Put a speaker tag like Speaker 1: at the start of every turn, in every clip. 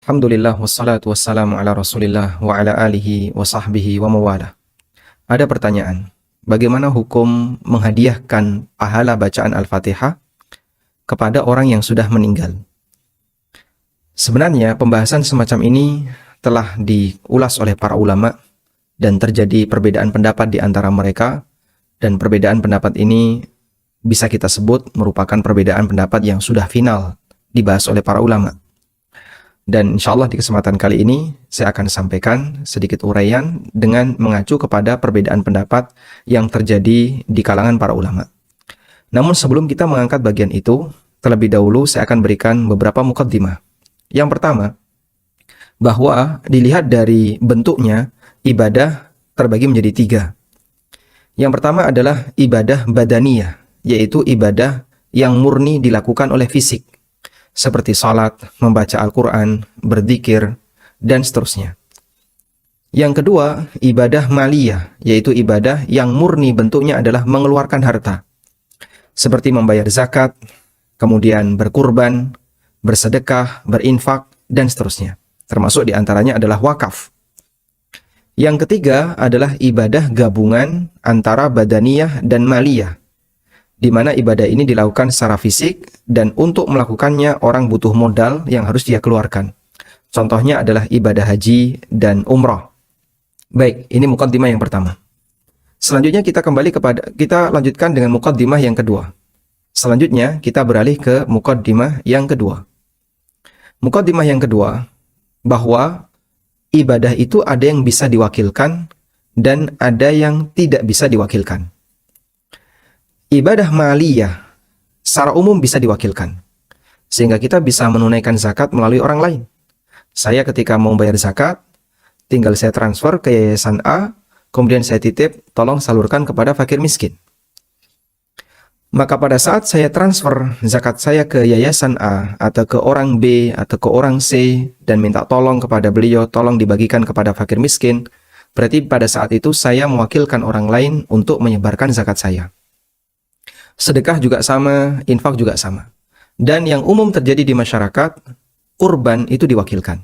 Speaker 1: Alhamdulillah wassalatu wassalamu ala Rasulillah wa ala alihi wa sahbihi wa mawala. Ada pertanyaan, bagaimana hukum menghadiahkan pahala bacaan Al-Fatihah kepada orang yang sudah meninggal? Sebenarnya pembahasan semacam ini telah diulas oleh para ulama dan terjadi perbedaan pendapat di antara mereka, dan perbedaan pendapat ini bisa kita sebut merupakan perbedaan pendapat yang sudah final dibahas oleh para ulama. Dan insya Allah di kesempatan kali ini saya akan sampaikan sedikit uraian dengan mengacu kepada perbedaan pendapat yang terjadi di kalangan para ulama. Namun sebelum kita mengangkat bagian itu, terlebih dahulu saya akan berikan beberapa muqaddimah. Yang pertama, bahwa dilihat dari bentuknya, ibadah terbagi menjadi tiga. Yang pertama adalah ibadah badaniyah, yaitu ibadah yang murni dilakukan oleh fisik, seperti salat, membaca Al-Quran, berzikir, dan seterusnya. Yang kedua, ibadah maliyah, yaitu ibadah yang murni bentuknya adalah mengeluarkan harta, seperti membayar zakat, kemudian berkurban, bersedekah, berinfak, dan seterusnya. Termasuk diantaranya adalah wakaf. Yang ketiga adalah ibadah gabungan antara badaniyah dan maliyah, di mana ibadah ini dilakukan secara fisik dan untuk melakukannya orang butuh modal yang harus dia keluarkan. Contohnya adalah ibadah haji dan umrah. Baik, ini muqaddimah yang pertama. Selanjutnya kita lanjutkan dengan muqaddimah yang kedua. Selanjutnya kita beralih ke muqaddimah yang kedua. Muqaddimah yang kedua, bahwa ibadah itu ada yang bisa diwakilkan dan ada yang tidak bisa diwakilkan. Ibadah maliyah secara umum bisa diwakilkan, sehingga kita bisa menunaikan zakat melalui orang lain. Saya ketika mau bayar zakat, tinggal saya transfer ke yayasan A, kemudian saya titip, tolong salurkan kepada fakir miskin. Maka pada saat saya transfer zakat saya ke yayasan A, atau ke orang B, atau ke orang C, dan minta tolong kepada beliau, tolong dibagikan kepada fakir miskin, berarti pada saat itu saya mewakilkan orang lain untuk menyebarkan zakat saya. Sedekah juga sama, infak juga sama. Dan yang umum terjadi di masyarakat, kurban itu diwakilkan.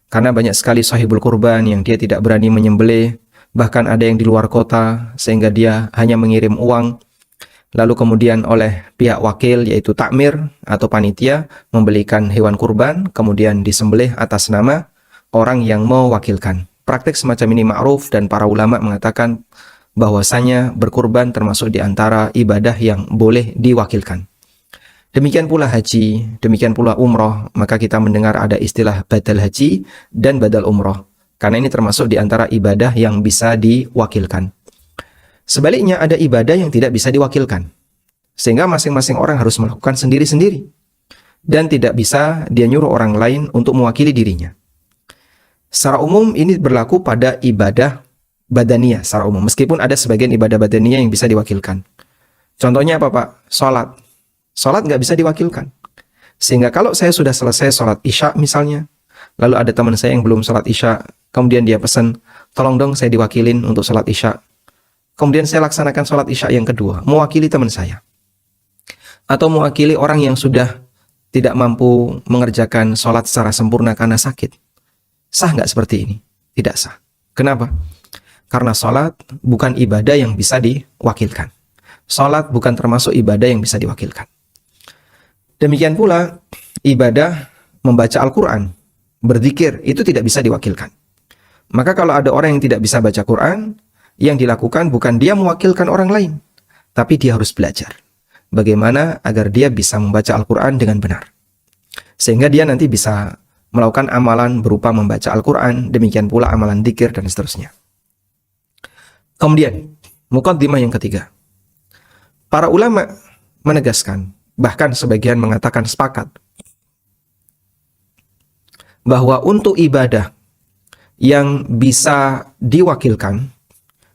Speaker 1: Karena banyak sekali sahibul kurban yang dia tidak berani menyembelih, bahkan ada yang di luar kota, sehingga dia hanya mengirim uang, lalu kemudian oleh pihak wakil, yaitu takmir atau panitia, membelikan hewan kurban, kemudian disembelih atas nama orang yang mewakilkan. Praktek semacam ini ma'ruf, dan para ulama mengatakan bahwasanya berkurban termasuk di antara ibadah yang boleh diwakilkan. Demikian pula haji, demikian pula umroh, maka kita mendengar ada istilah badal haji dan badal umroh, karena ini termasuk di antara ibadah yang bisa diwakilkan. Sebaliknya ada ibadah yang tidak bisa diwakilkan, sehingga masing-masing orang harus melakukan sendiri-sendiri, dan tidak bisa dia nyuruh orang lain untuk mewakili dirinya. Secara umum ini berlaku pada ibadah badaniyah secara umum, meskipun ada sebagian ibadah badaniyah yang bisa diwakilkan. Contohnya apa, Pak? Sholat. Sholat nggak bisa diwakilkan. Sehingga kalau saya sudah selesai sholat isya misalnya, lalu ada teman saya yang belum sholat isya, kemudian dia pesan, tolong dong saya diwakilin untuk sholat isya. Kemudian saya laksanakan sholat isya yang kedua, mewakili teman saya. Atau mewakili orang yang sudah tidak mampu mengerjakan sholat secara sempurna karena sakit. Sah nggak seperti ini? Tidak sah. Kenapa? Karena sholat bukan ibadah yang bisa diwakilkan. Sholat bukan termasuk ibadah yang bisa diwakilkan. Demikian pula ibadah membaca Al-Quran, berzikir, itu tidak bisa diwakilkan. Maka kalau ada orang yang tidak bisa baca Quran, yang dilakukan bukan dia mewakilkan orang lain, tapi dia harus belajar bagaimana agar dia bisa membaca Al-Quran dengan benar, sehingga dia nanti bisa melakukan amalan berupa membaca Al-Quran, demikian pula amalan zikir dan seterusnya. Kemudian, muqaddimah yang ketiga. Para ulama menegaskan, bahkan sebagian mengatakan sepakat, bahwa untuk ibadah yang bisa diwakilkan,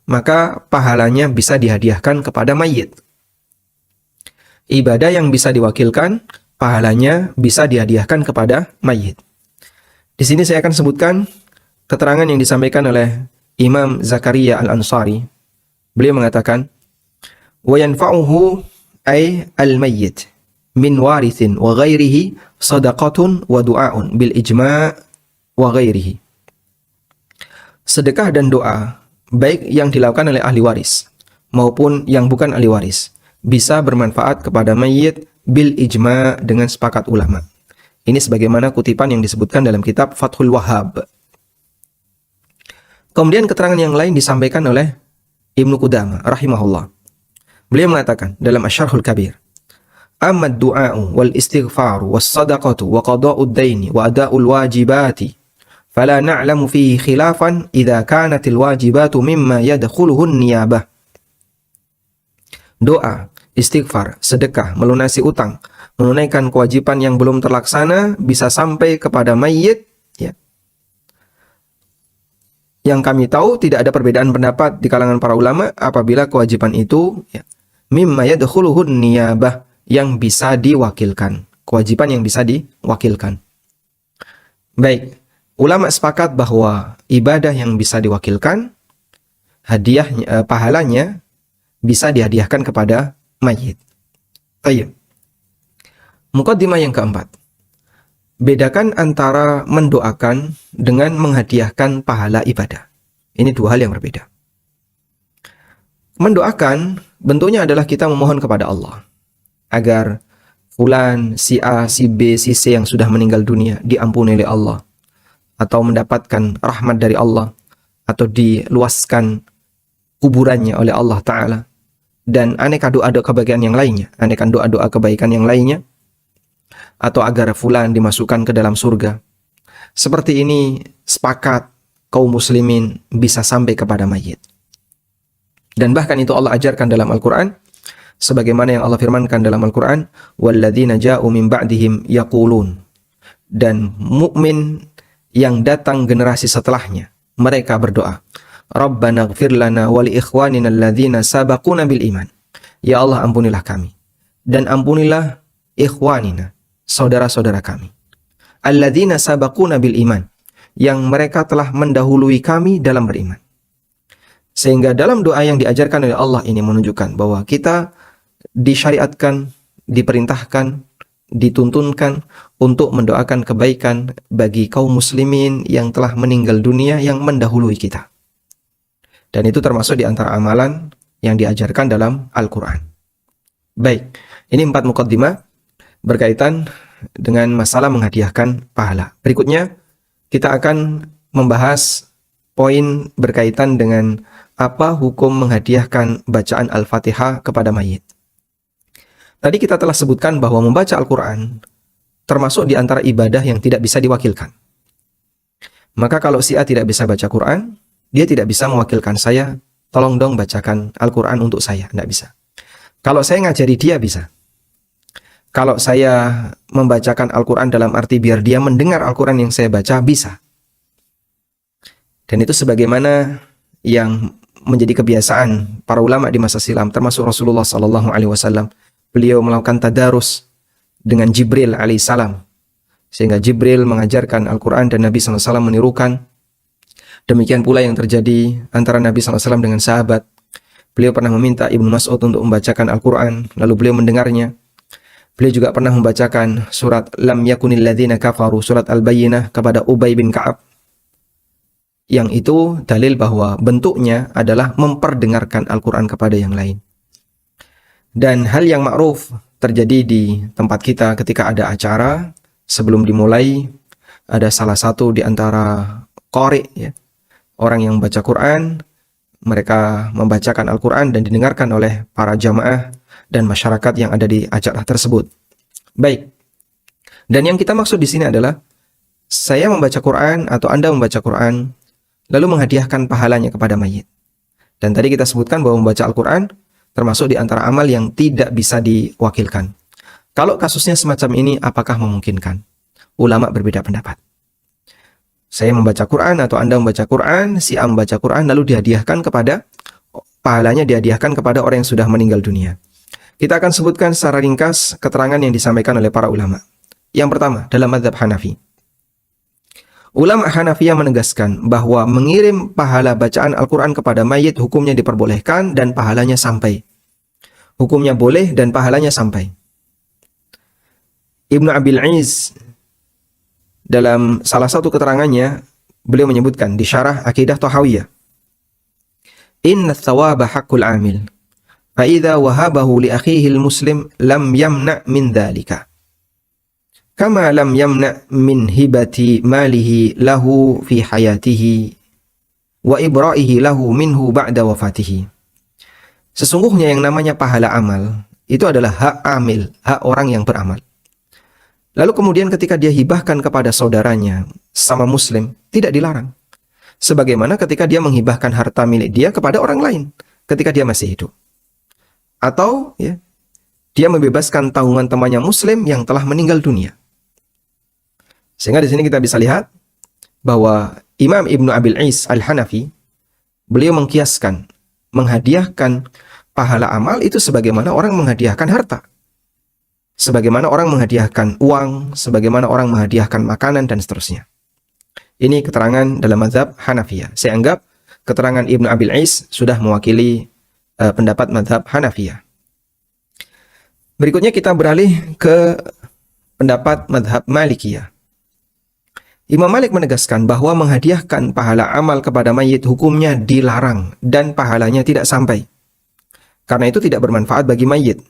Speaker 1: maka pahalanya bisa dihadiahkan kepada mayit. Ibadah yang bisa diwakilkan, pahalanya bisa dihadiahkan kepada mayit. Di sini saya akan sebutkan keterangan yang disampaikan oleh Imam Zakaria Al-Ansari. Beliau mengatakan, wa yanfa'uhu ay al-mayyit min warithin wa ghairihi sadaqatun wa du'aun bil ijma' wa ghairihi. Sedekah dan doa, baik yang dilakukan oleh ahli waris maupun yang bukan ahli waris, bisa bermanfaat kepada mayit bil ijma' dengan sepakat ulama. Ini sebagaimana kutipan yang disebutkan dalam kitab Fathul Wahhab. Kemudian keterangan yang lain disampaikan oleh Ibnu Qudamah rahimahullah. Beliau mengatakan dalam Asy-Syarhul Kabir, "Amma ad-du'a'u wal istighfaru was sadaqatu wa qada'ud daini wa ada'ul wajibati fala na'lamu fihi khilafan idza kanatil wajibatu mimma yadkhuluhu an-niyabah." Doa, istighfar, sedekah, melunasi utang, menunaikan kewajiban yang belum terlaksana bisa sampai kepada mayit, ya. Yang kami tahu tidak ada perbedaan pendapat di kalangan para ulama apabila kewajiban itu, ya, mimma yadkhuluhu an-niyabah, yang bisa diwakilkan, kewajiban yang bisa diwakilkan. Baik, ulama sepakat bahwa ibadah yang bisa diwakilkan, hadiahnya, pahalanya bisa dihadiahkan kepada mayit. Baik. Muqaddimah yang keempat. Bedakan antara mendoakan dengan menghadiahkan pahala ibadah. Ini dua hal yang berbeda. Mendoakan bentuknya adalah kita memohon kepada Allah agar fulan, si A, si B, si C yang sudah meninggal dunia diampuni oleh Allah, atau mendapatkan rahmat dari Allah, atau diluaskan kuburannya oleh Allah Ta'ala, dan aneka doa-doa kebaikan yang lainnya, aneka doa-doa kebaikan yang lainnya, atau agar fulan dimasukkan ke dalam surga. Seperti ini sepakat kaum muslimin bisa sampai kepada mayit. Dan bahkan itu Allah ajarkan dalam Al-Quran, sebagaimana yang Allah firmankan dalam Al-Quran, وَالَّذِينَ جَاءُوا مِنْ بَعْدِهِمْ يَقُولُونَ, dan mukmin yang datang generasi setelahnya, mereka berdoa, Rabbana ighfir lana wa li ikhwanina alladhina sabaquna bil iman. Ya Allah, ampunilah kami dan ampunilah ikhwanina, saudara-saudara kami, alladzina sabaquna bil iman, yang mereka telah mendahului kami dalam beriman. Sehingga dalam doa yang diajarkan oleh Allah ini menunjukkan bahwa kita disyariatkan, diperintahkan, dituntunkan untuk mendoakan kebaikan bagi kaum muslimin yang telah meninggal dunia yang mendahului kita. Dan itu termasuk di antara amalan yang diajarkan dalam Al-Quran. Baik, ini 4 muqaddimah berkaitan dengan masalah menghadiahkan pahala. Berikutnya kita akan membahas poin berkaitan dengan apa hukum menghadiahkan bacaan Al-Fatihah kepada mayit. Tadi kita telah sebutkan bahwa membaca Al-Quran termasuk di antara ibadah yang tidak bisa diwakilkan. Maka kalau si A tidak bisa baca Quran, dia tidak bisa mewakilkan saya, tolong dong bacakan Al-Quran untuk saya. Tidak bisa. Kalau saya ngajari dia bisa. Kalau saya membacakan Al-Quran dalam arti biar dia mendengar Al-Quran yang saya baca, bisa. Dan itu sebagaimana yang menjadi kebiasaan para ulama di masa silam, termasuk Rasulullah SAW. Beliau melakukan tadarus dengan Jibril alaihissalam, sehingga Jibril mengajarkan Al-Quran dan Nabi SAW menirukan. Demikian pula yang terjadi antara Nabi SAW dengan sahabat. Beliau pernah meminta Ibnu Mas'ud untuk membacakan Al-Quran, lalu beliau mendengarnya. Beliau juga pernah membacakan surat Lam yakunil ladzina kafaru, surat Al-Bayyinah, kepada Ubay bin Ka'ab. Yang itu dalil bahwa bentuknya adalah memperdengarkan Al-Quran kepada yang lain. Dan hal yang ma'ruf terjadi di tempat kita ketika ada acara, sebelum dimulai, ada salah satu di antara qari, ya, orang yang membaca Quran, mereka membacakan Al-Quran dan didengarkan oleh para jamaah dan masyarakat yang ada di acara tersebut. Baik. Dan yang kita maksud di sini adalah saya membaca Quran atau Anda membaca Quran lalu menghadiahkan pahalanya kepada mayit. Dan tadi kita sebutkan bahwa membaca Al-Quran termasuk di antara amal yang tidak bisa diwakilkan. Kalau kasusnya semacam ini, apakah memungkinkan? Ulama berbeda pendapat. Saya membaca Quran atau Anda membaca Quran, si A membaca Quran lalu dihadiahkan kepada, pahalanya dihadiahkan kepada orang yang sudah meninggal dunia. Kita akan sebutkan secara ringkas keterangan yang disampaikan oleh para ulama. Yang pertama, dalam mazhab Hanafi. Ulama Hanafiyah menegaskan bahwa mengirim pahala bacaan Al-Quran kepada mayit hukumnya diperbolehkan dan pahalanya sampai. Hukumnya boleh dan pahalanya sampai. Ibnu Abil Iz dalam salah satu keterangannya, beliau menyebutkan di syarah Aqidah Thahawiyah, inna thawaba haqqul amil, fa idza wahabahu li akhihi al-muslim lam yamna min dzalika. Kama lam yamna min hibati malihi lahu fi hayatihi wa ibra'ihi lahu minhu ba'da wafatihi. Sesungguhnya yang namanya pahala amal itu adalah hak amil, hak orang yang beramal. Lalu kemudian ketika dia hibahkan kepada saudaranya sama muslim, tidak dilarang. Sebagaimana ketika dia menghibahkan harta milik dia kepada orang lain ketika dia masih hidup. Atau ya, dia membebaskan tanggungan temannya muslim yang telah meninggal dunia. Sehingga di sini kita bisa lihat bahwa Imam Ibnu Abil Is Al-Hanafi, beliau mengkiaskan, menghadiahkan pahala amal itu sebagaimana orang menghadiahkan harta. Sebagaimana orang menghadiahkan uang, sebagaimana orang menghadiahkan makanan, dan seterusnya. Ini keterangan dalam mazhab Hanafiyah. Saya anggap keterangan Ibnu Abil Is sudah mewakili pendapat mazhab Hanafiyah. Berikutnya kita beralih ke pendapat mazhab Malikiyah. Imam Malik menegaskan bahwa menghadiahkan pahala amal kepada mayit hukumnya dilarang dan pahalanya tidak sampai. Karena itu tidak bermanfaat bagi mayit.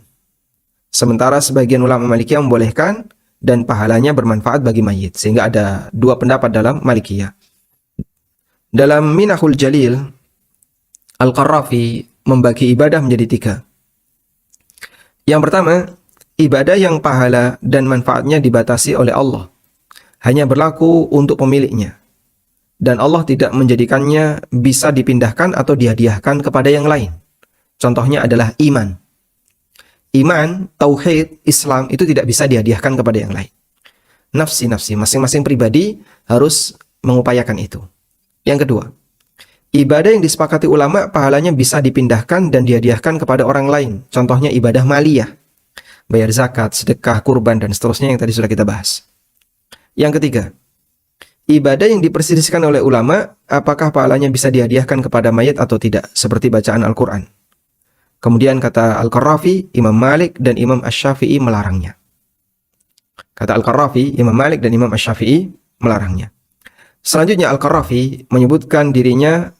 Speaker 1: Sementara sebagian ulama Malikiyah membolehkan dan pahalanya bermanfaat bagi mayit. Sehingga ada dua pendapat dalam Malikiyah. Dalam Minahul Jalil, Al-Qarrafi membagi ibadah menjadi tiga. Yang pertama, ibadah yang pahala dan manfaatnya dibatasi oleh Allah. Hanya berlaku untuk pemiliknya. Dan Allah tidak menjadikannya bisa dipindahkan atau dihadiahkan kepada yang lain. Contohnya adalah iman. Iman, tauhid, Islam itu tidak bisa dihadiahkan kepada yang lain. Nafsi-nafsi, masing-masing pribadi harus mengupayakan itu. Yang kedua, ibadah yang disepakati ulama pahalanya bisa dipindahkan dan dihadiahkan kepada orang lain. Contohnya ibadah maliyah, bayar zakat, sedekah, kurban, dan seterusnya yang tadi sudah kita bahas. Yang ketiga, ibadah yang diperselisihkan oleh ulama, apakah pahalanya bisa dihadiahkan kepada mayat atau tidak, seperti bacaan Al-Quran. Kemudian kata Al-Qarrafi, Imam Malik dan Imam Asy-Syafi'i melarangnya. Kata Al-Qarrafi, Imam Malik dan Imam Asy-Syafi'i melarangnya. Selanjutnya Al-Qarrafi menyebutkan dirinya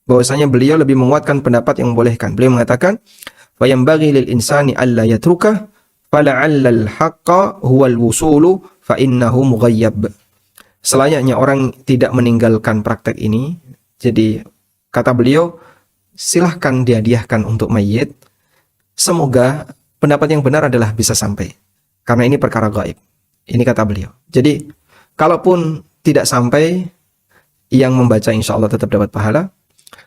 Speaker 1: bahwasanya beliau lebih menguatkan pendapat yang membolehkan. Beliau mengatakan, "Fa yanbaghi lil insani alla yatrukah, fala'alla al-haqqa huwal wusulu fa innahu mughayyab." Selayaknya orang tidak meninggalkan praktek ini. Jadi kata beliau, silahkan dihadiahkan untuk mayit. Semoga pendapat yang benar adalah bisa sampai. Karena ini perkara gaib. Ini kata beliau. Jadi kalaupun tidak sampai, yang membaca insya Allah tetap dapat pahala.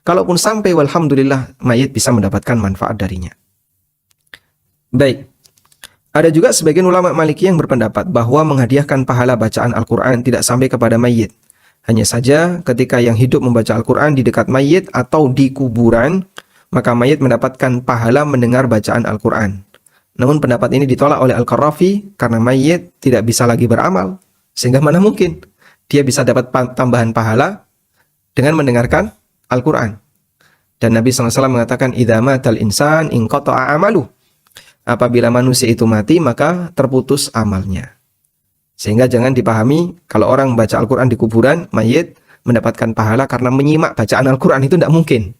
Speaker 1: Kalaupun sampai, walhamdulillah, mayit bisa mendapatkan manfaat darinya. Baik. Ada juga sebagian ulama Maliki yang berpendapat bahwa menghadiahkan pahala bacaan Al-Quran tidak sampai kepada mayit. Hanya saja ketika yang hidup membaca Al-Quran di dekat mayit atau di kuburan, maka mayit mendapatkan pahala mendengar bacaan Al-Quran. Namun pendapat ini ditolak oleh Al-Qarrafi karena mayit tidak bisa lagi beramal. Sehingga mana mungkin dia bisa dapat tambahan pahala dengan mendengarkan Al-Quran. Dan Nabi SAW mengatakan, "Idza matal insan inqata'a amaluh." Apabila manusia itu mati, maka terputus amalnya. Sehingga jangan dipahami kalau orang baca Al-Quran di kuburan, mayit mendapatkan pahala karena menyimak bacaan Al-Quran, itu tidak mungkin.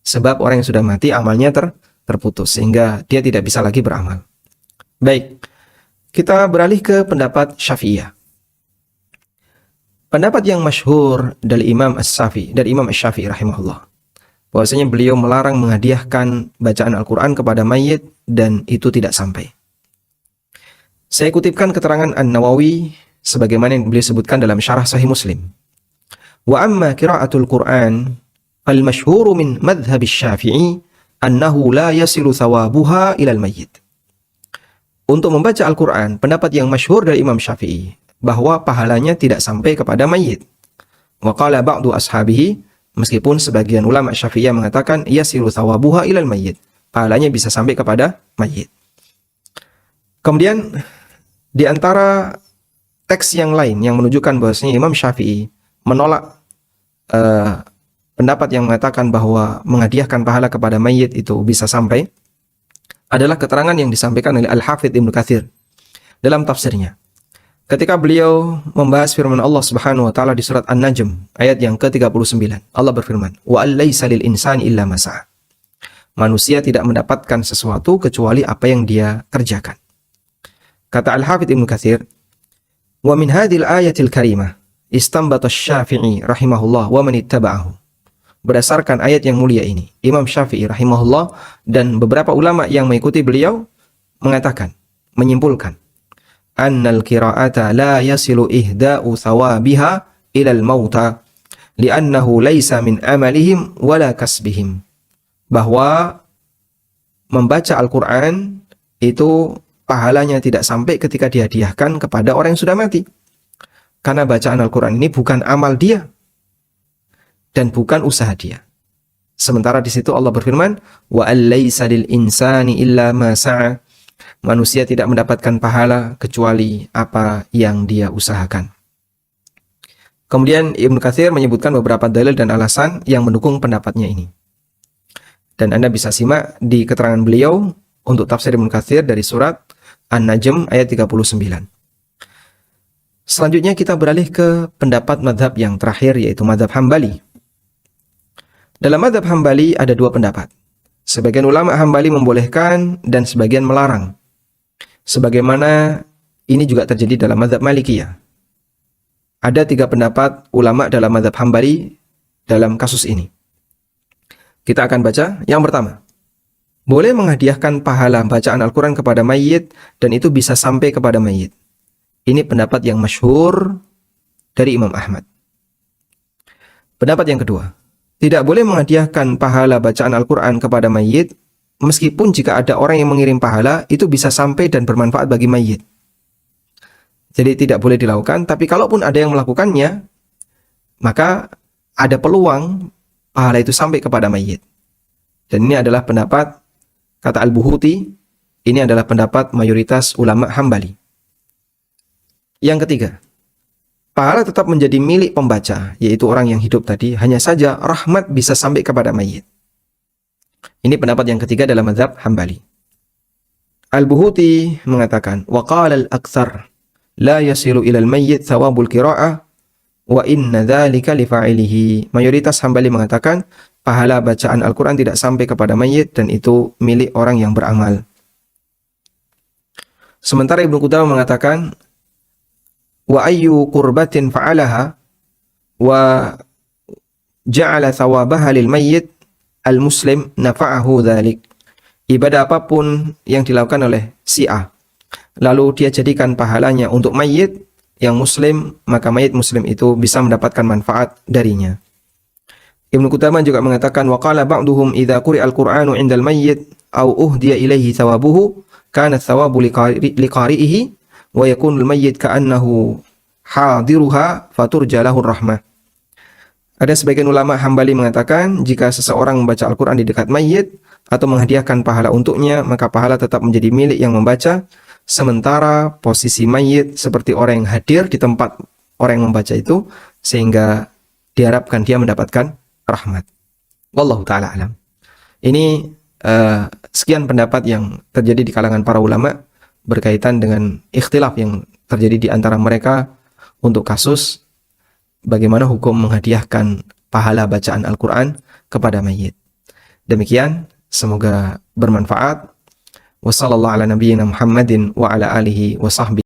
Speaker 1: Sebab orang yang sudah mati amalnya terputus, sehingga dia tidak bisa lagi beramal. Baik, kita beralih ke pendapat Syafi'iyah. Pendapat yang masyhur dari Imam Asy-Syafi'i rahimahullah, bahwasanya beliau melarang menghadiahkan bacaan Al-Quran kepada mayit dan itu tidak sampai. Saya kutipkan keterangan An-Nawawi sebagaimana yang beliau sebutkan dalam syarah Sahih Muslim. Wa amma qira'atul Qur'an al-masyhuru min madhhab Asy-Syafi'i annahu la yasilu thawabuha ilal mayyit. Untuk membaca Al-Quran, pendapat yang masyhur dari Imam Syafi'i bahwa pahalanya tidak sampai kepada mayit. Wa qala ba'du ashabihi, meskipun sebagian ulama Syafi'iyah mengatakan yasilu thawabuha ilal mayyit, pahalanya bisa sampai kepada mayit. Kemudian di antara teks yang lain yang menunjukkan bahwasanya Imam Syafi'i menolak pendapat yang mengatakan bahwa menghadiahkan pahala kepada mayit itu bisa sampai adalah keterangan yang disampaikan oleh Al-Hafidz Ibnu Katsir dalam tafsirnya. ketika beliau membahas firman Allah Subhanahu wa taala di surat An-Najm ayat yang ke-39. Allah berfirman, "Wa allaisa lil insani illa ma sa'a." Manusia tidak mendapatkan sesuatu kecuali apa yang dia kerjakan. Kata Al-Hafidz Ibnu Katsir, "Wa min hadhil ayatil karimah istanbata Asy-Syafi'i rahimahullah wa man ittaba'ahu." Berdasarkan ayat yang mulia ini, Imam Syafi'i rahimahullah dan beberapa ulama yang mengikuti beliau mengatakan, menyimpulkan, annal qira'ata la yasilu ihda'u thawabiha ilal mauta li'annahu laysa min amalihim wala kasbihim. Bahwa membaca Al-Quran itu pahalanya tidak sampai ketika dihadiahkan kepada orang yang sudah mati. Karena bacaan Al-Quran ini bukan amal dia dan bukan usaha dia. Sementara di situ Allah berfirman, wa allaysa lil insani illa ma sa'a. Manusia tidak mendapatkan pahala kecuali apa yang dia usahakan. Kemudian Ibnu Katsir menyebutkan beberapa dalil dan alasan yang mendukung pendapatnya ini. Dan Anda bisa simak di keterangan beliau untuk tafsir Ibnu Katsir dari surat An-Najm ayat 39. Selanjutnya kita beralih ke pendapat madhab yang terakhir, yaitu madhab Hambali. Dalam madhab Hambali ada dua pendapat. Sebagian ulama Hambali membolehkan dan sebagian melarang. Sebagaimana ini juga terjadi dalam madhab Malikiyah. Ada tiga pendapat ulama dalam madhab Hambali dalam kasus ini. Kita akan baca yang pertama. Boleh menghadiahkan pahala bacaan Al-Quran kepada mayit dan itu bisa sampai kepada mayit. Ini pendapat yang masyhur dari Imam Ahmad. Pendapat yang kedua. Tidak boleh menghadiahkan pahala bacaan Al-Quran kepada mayit meskipun jika ada orang yang mengirim pahala itu bisa sampai dan bermanfaat bagi mayit. Jadi tidak boleh dilakukan, tapi kalaupun ada yang melakukannya, maka ada peluang pahala itu sampai kepada mayit. Dan ini adalah pendapat, kata Al-Buhuti, ini adalah pendapat mayoritas ulama Hambali. Yang ketiga, pahala tetap menjadi milik pembaca, yaitu orang yang hidup tadi, hanya saja rahmat bisa sampai kepada mayit. Ini pendapat yang ketiga dalam mazhab Hambali. Al-Buhuti mengatakan, wa qala al-aktsar la yasilu ilal mayyit thawabul qira'ah wa inna dzalika li fa'ilihi. Mayoritas Hambali mengatakan pahala bacaan Al-Quran tidak sampai kepada mayit dan itu milik orang yang beramal. Sementara Ibnu Qudamah mengatakan wa ayyu qurbatin fa'alaha wa ja'ala thawabaha lil mayyit al-muslim nafa'ahu dzalik. Ibadah apapun yang dilakukan oleh si A, lalu dia jadikan pahalanya untuk mayit yang muslim, maka mayit muslim itu bisa mendapatkan manfaat darinya. Ibnu Qudamah juga mengatakan wa qala ba'duhum idza quri'a al-Qur'anu 'indal mayyit aw uhdiya ilaihi thawabuhu kana thawabu liqari'ihi wa yakunu al-mayyit ka'annahu hadiruha faturja lahu rahmah. Ada sebagian ulama Hambali mengatakan jika seseorang membaca Al-Quran di dekat mayit atau menghadiahkan pahala untuknya, maka pahala tetap menjadi milik yang membaca, sementara posisi mayit seperti orang yang hadir di tempat orang yang membaca itu, sehingga diharapkan dia mendapatkan rahmat. Wallahu ta'ala alam. Ini sekian pendapat yang terjadi di kalangan para ulama berkaitan dengan ikhtilaf yang terjadi di antara mereka untuk kasus bagaimana hukum menghadiahkan pahala bacaan Al-Quran kepada mayit. Demikian, semoga bermanfaat. Wassallallahu ala nabiyyina Muhammadin wa ala alihi wa sahbihi.